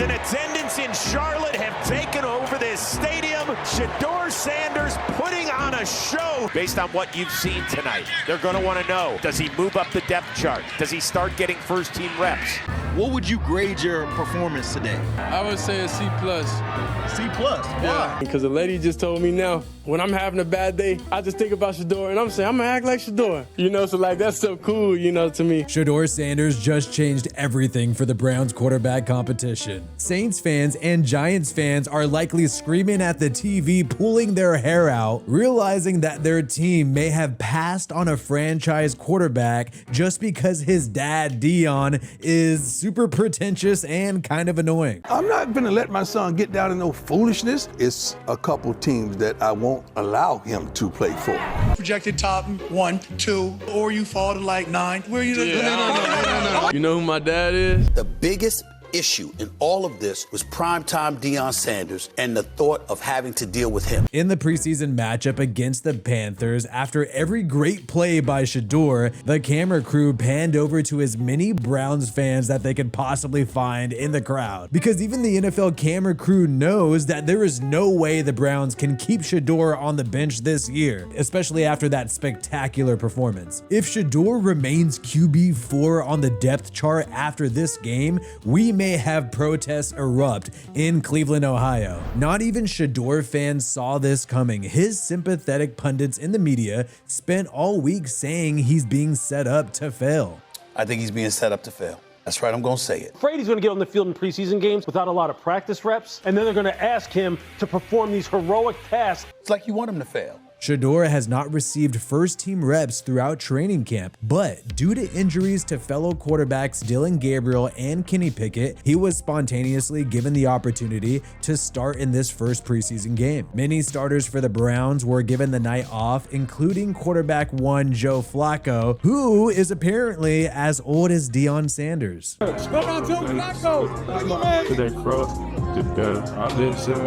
fans in attendance in Charlotte have taken over this stadium. Shedeur Sanders putting on a show. Based on what you've seen tonight, they're going to want to know, does he move up the depth chart? Does he start getting first-team reps? What would you grade your performance today? I would say a C+. C+? Why? Yeah, because the lady just told me now, when I'm having a bad day, I just think about Shedeur, and I'm saying, I'm going to act like Shedeur. You know, so like, that's so cool, you know, to me. Shedeur Sanders just changed everything for the Browns quarterback competition. Saints fans and Giants fans are likely screaming at the TV, pulling their hair out, realizing that their team may have passed on a franchise quarterback just because his dad, Dion, is super pretentious and kind of annoying. I'm not gonna let my son get down in no foolishness. It's a couple teams that I won't allow him to play for. Projected top 1, 2, or you fall to like 9. Where are you? No. You know who my dad is? The biggest issue in all of this was primetime Deion Sanders and the thought of having to deal with him. In the preseason matchup against the Panthers, after every great play by Shedeur, the camera crew panned over to as many Browns fans that they could possibly find in the crowd. Because even the NFL camera crew knows that there is no way the Browns can keep Shedeur on the bench this year, especially after that spectacular performance. If Shedeur remains QB4 on the depth chart after this game, we may have protests erupt in Cleveland, Ohio. Not even Shedeur fans saw this coming. His sympathetic pundits in the media spent all week saying he's being set up to fail. I think he's being set up to fail. That's right, I'm going to say it. Afraid he's going to get on the field in preseason games without a lot of practice reps, and then they're going to ask him to perform these heroic tasks. It's like you want him to fail. Shedeur has not received first-team reps throughout training camp, but due to injuries to fellow quarterbacks Dillon Gabriel and Kenny Pickett, he was spontaneously given the opportunity to start in this first preseason game. Many starters for the Browns were given the night off, including quarterback 1 Joe Flacco, who is apparently as old as Deion Sanders.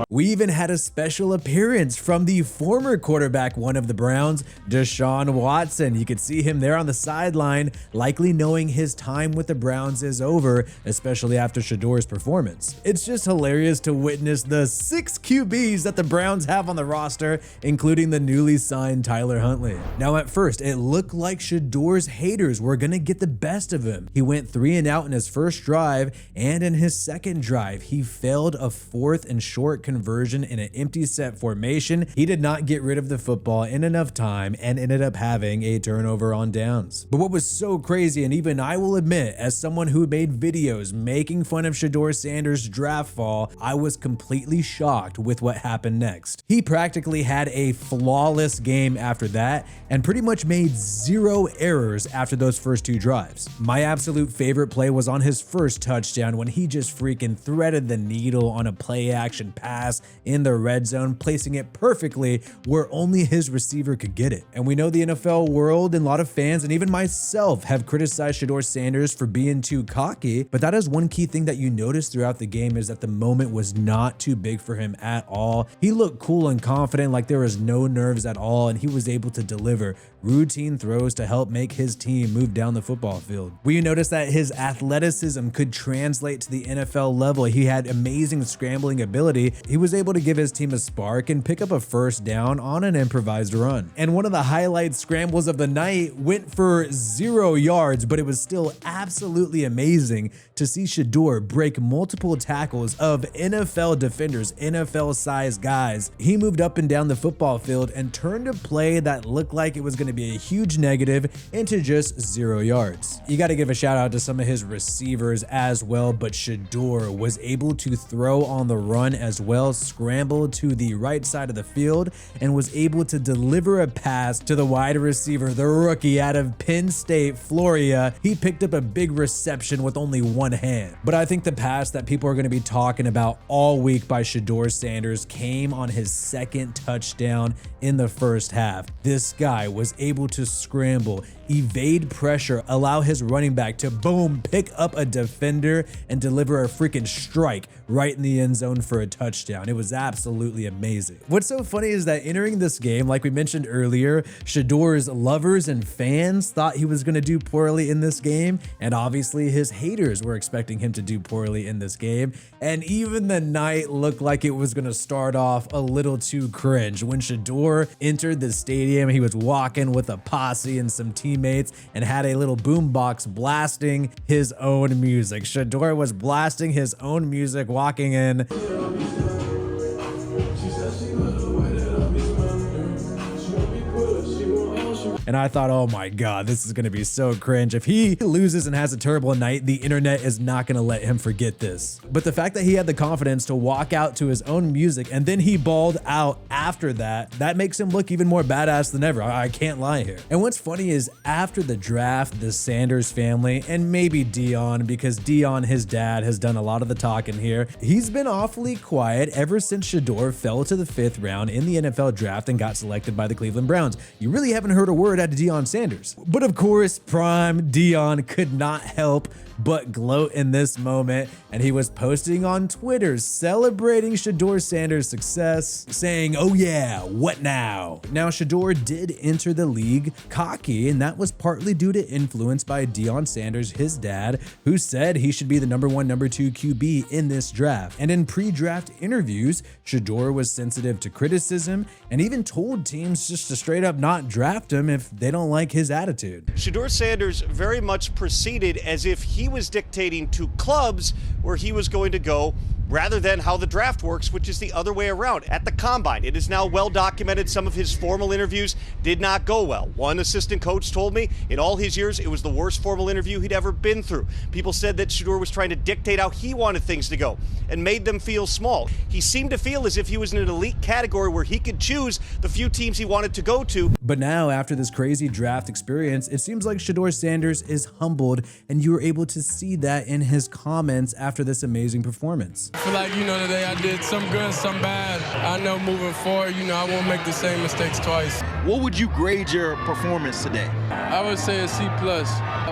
We even had a special appearance from the former quarterback 1 of the Browns, Deshaun Watson. You could see him there on the sideline, likely knowing his time with the Browns is over, especially after Shedeur's performance. It's just hilarious to witness the 6 QBs that the Browns have on the roster, including the newly signed Tyler Huntley. Now, at first, it looked like Shedeur's haters were gonna get the best of him. He went 3 and out in his first drive, and in his second drive, he failed a 4th and short conversion in an empty set formation. He did not get rid of the football in enough time and ended up having a turnover on downs. But what was so crazy, and even I will admit, as someone who made videos making fun of Shedeur Sanders' draft fall, I was completely shocked with what happened next. He practically had a flawless game after that and pretty much made 0 errors after those first 2 drives. My absolute favorite play was on his first touchdown when he just freaking threaded the needle on a play action pass in the red zone, placing it perfectly where only his receiver could get it. And we know the NFL world and a lot of fans and even myself have criticized Shedeur Sanders for being too cocky, but that is one key thing that you notice throughout the game is that the moment was not too big for him at all. He looked cool and confident, like there was no nerves at all, and he was able to deliver routine throws to help make his team move down the football field. We noticed that his athleticism could translate to the NFL level. He had amazing scrambling ability. He was able to give his team a spark and pick up a first down on an improvised run. And one of the highlight scrambles of the night went for 0 yards, but it was still absolutely amazing to see Shedeur break multiple tackles of NFL defenders, NFL-sized guys. He moved up and down the football field and turned a play that looked like it was going to be a huge negative into just 0 yards. You got to give a shout out to some of his receivers as well, but Shedeur was able to throw on the run as well, scramble to the right side of the field, and was able to deliver a pass to the wide receiver, the rookie out of Penn State, Florida. He picked up a big reception with only 1 hand. But I think the pass that people are going to be talking about all week by Shedeur Sanders came on his 2nd touchdown in the first half. This guy was able to scramble evade pressure, allow his running back to boom, pick up a defender and deliver a freaking strike right in the end zone for a touchdown. It was absolutely amazing. What's so funny is that entering this game, like we mentioned earlier, Shedeur's lovers and fans thought he was going to do poorly in this game, and obviously his haters were expecting him to do poorly in this game, and even the night looked like it was going to start off a little too cringe. When Shedeur entered the stadium, he was walking with a posse and some teammates and had a little boombox blasting his own music. Shedeur was blasting his own music walking in. And I thought, oh my God, this is going to be so cringe. If he loses and has a terrible night, the internet is not going to let him forget this. But the fact that he had the confidence to walk out to his own music and then he balled out after that, that makes him look even more badass than ever. I can't lie here. And what's funny is after the draft, the Sanders family, and maybe Dion, because Dion, his dad, has done a lot of the talking here, he's been awfully quiet ever since Shedeur fell to the 5th round in the NFL draft and got selected by the Cleveland Browns. You really haven't heard a word out of Deion Sanders. But of course, prime Deion could not help but gloat in this moment, and he was posting on Twitter celebrating Shedeur Sanders' success, saying, "Oh yeah, what now?" Now, Shedeur did enter the league cocky, and that was partly due to influence by Deion Sanders, his dad, who said he should be the number 1, number 2 QB in this draft. And in pre-draft interviews, Shedeur was sensitive to criticism and even told teams just to straight up not draft him if they don't like his attitude. Shedeur Sanders very much proceeded as if he was dictating to clubs where he was going to go, rather than how the draft works, which is the other way around. At the Combine, it is now well documented some of his formal interviews did not go well. One assistant coach told me in all his years it was the worst formal interview he'd ever been through. People said that Shedeur was trying to dictate how he wanted things to go and made them feel small. He seemed to feel as if he was in an elite category where he could choose the few teams he wanted to go to. But now, after this crazy draft experience, it seems like Shedeur Sanders is humbled, and you were able to see that in his comments after this amazing performance. I feel like, today I did some good, some bad. I know moving forward, I won't make the same mistakes twice. What would you grade your performance today? I would say a C+.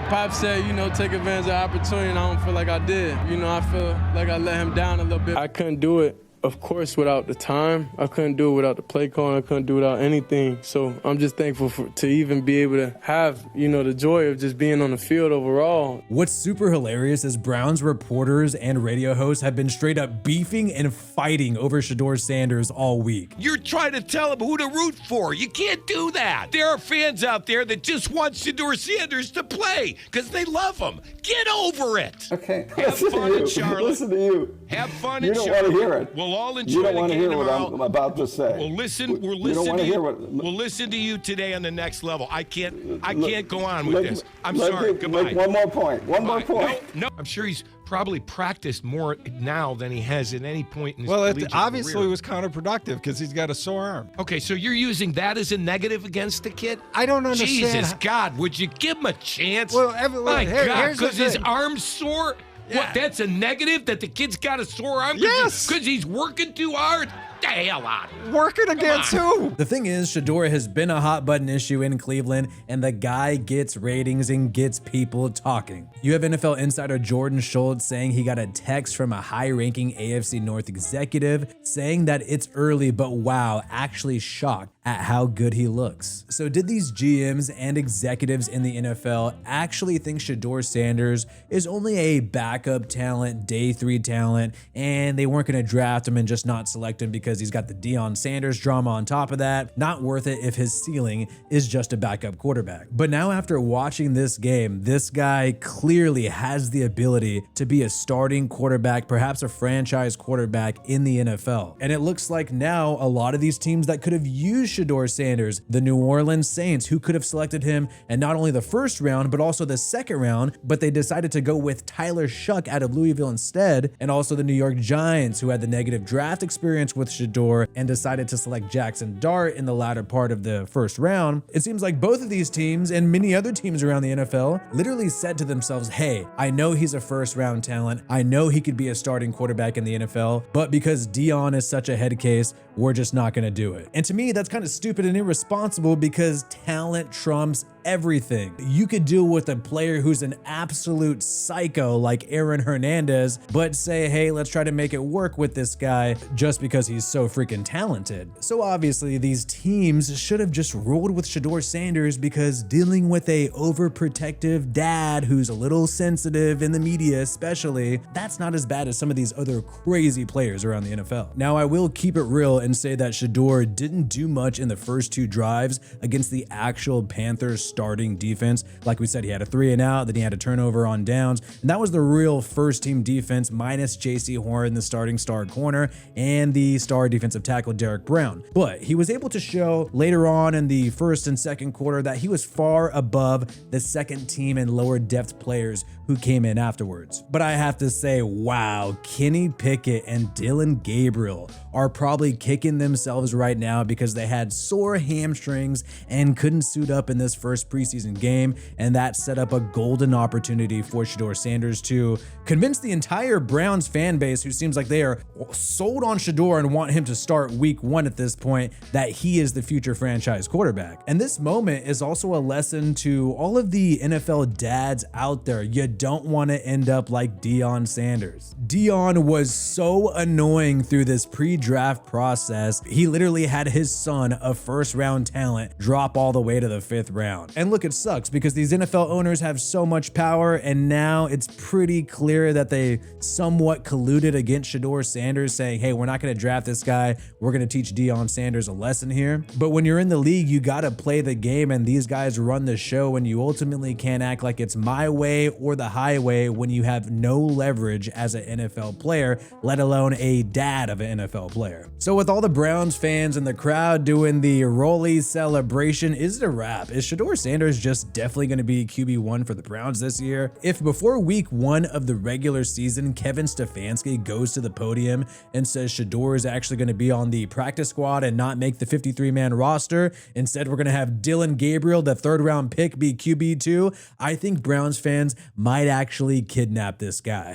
Pop said, take advantage of the opportunity, and I don't feel like I did. I feel like I let him down a little bit. I couldn't do it, of course, without the time. I couldn't do it without the play calling. I couldn't do it without anything. So I'm just thankful to even be able to have, the joy of just being on the field overall. What's super hilarious is Browns reporters and radio hosts have been straight up beefing and fighting over Shedeur Sanders all week. You're trying to tell them who to root for. You can't do that. There are fans out there that just want Shedeur Sanders to play because they love him. Get over it. Okay. Have fun in Charlotte. Listen to you. Have fun in Charlotte. You don't want to hear it. We'll all enjoy You don't want to hear what tomorrow. I'm about to say. We'll listen. We'll You listen don't want to to hear you. what. We'll listen to you today on the next level. I can't go on with this. I'm Let sorry. me Goodbye. make one more point. One more point. No, I'm sure he's probably practiced more now than he has at any point in his Well, collegiate it obviously career. was counterproductive because he's got a sore arm. Okay, so you're using that as a negative against the kid? I don't understand. Jesus God, would you give him a chance? Well, My God, here's the because his thing. arm's sore? Yeah. What, that's a negative that the kid's got a sore arm? Yes. Because he's working too hard? The hell out of it. Working against who? The thing is, Shedeur has been a hot button issue in Cleveland, and the guy gets ratings and gets people talking. You have NFL insider Jordan Schultz saying he got a text from a high-ranking AFC North executive saying that it's early, but wow, actually shocked at how good he looks. So did these GMs and executives in the NFL actually think Shedeur Sanders is only a backup talent, day 3 talent, and they weren't going to draft him and just not select him because he's got the Deion Sanders drama on top of that? Not worth it if his ceiling is just a backup quarterback. But now, after watching this game, this guy clearly has the ability to be a starting quarterback, perhaps a franchise quarterback in the NFL. And it looks like now a lot of these teams that could have used Shedeur Sanders, the New Orleans Saints, who could have selected him in not only the first round, but also the second round, but they decided to go with Tyler Shuck out of Louisville instead, and also the New York Giants, who had the negative draft experience with Shedeur and decided to select Jackson Dart in the latter part of the first round. It seems like both of these teams and many other teams around the NFL literally said to themselves, hey, I know he's a first round talent. I know he could be a starting quarterback in the NFL, but because Deion is such a head case, we're just not going to do it. And to me, that's kind of stupid and irresponsible because talent trumps everything you could do with a player who's an absolute psycho like Aaron Hernandez, but say, hey, let's try to make it work with this guy just because he's so freaking talented. So obviously these teams should have just rolled with Shedeur Sanders, because dealing with a overprotective dad who's a little sensitive in the media especially, that's not as bad as some of these other crazy players around the NFL. Now I will keep it real and say that Shedeur didn't do much in the first 2 drives against the actual Panthers starting defense. Like we said, he had a 3-and-out, then he had a turnover on downs, and that was the real first team defense minus JC Horn, the starting star corner, and the star defensive tackle Derek Brown. But he was able to show later on in the first and second quarter that he was far above the second team and lower depth players who came in afterwards. But I have to say, wow, Kenny Pickett and Dylan Gabriel are probably kicking themselves right now because they had sore hamstrings and couldn't suit up in this first preseason game, and that set up a golden opportunity for Shedeur Sanders to convince the entire Browns fan base, who seems like they are sold on Shedeur and want him to start week 1 at this point, that he is the future franchise quarterback. And this moment is also a lesson to all of the NFL dads out there. You don't want to end up like Deion Sanders. Deion was so annoying through this pre-draft process. He literally had his son, a first-round talent, drop all the way to the 5th round. And look, it sucks because these NFL owners have so much power, and now it's pretty clear that they somewhat colluded against Shedeur Sanders, saying, hey, we're not going to draft this guy. We're going to teach Deion Sanders a lesson here. But when you're in the league, you got to play the game, and these guys run the show, and you ultimately can't act like it's my way or the highway when you have no leverage as an NFL player, let alone a dad of an NFL player. So with all the Browns fans and the crowd doing the Rolly celebration, is it a wrap? Is Shedeur Sanders just definitely going to be QB1 for the Browns this year? If before week 1 of the regular season, Kevin Stefanski goes to the podium and says Shedeur is actually going to be on the practice squad and not make the 53-man roster, instead we're going to have Dylan Gabriel, the 3rd-round pick, be QB2, I think Browns fans might actually kidnap this guy.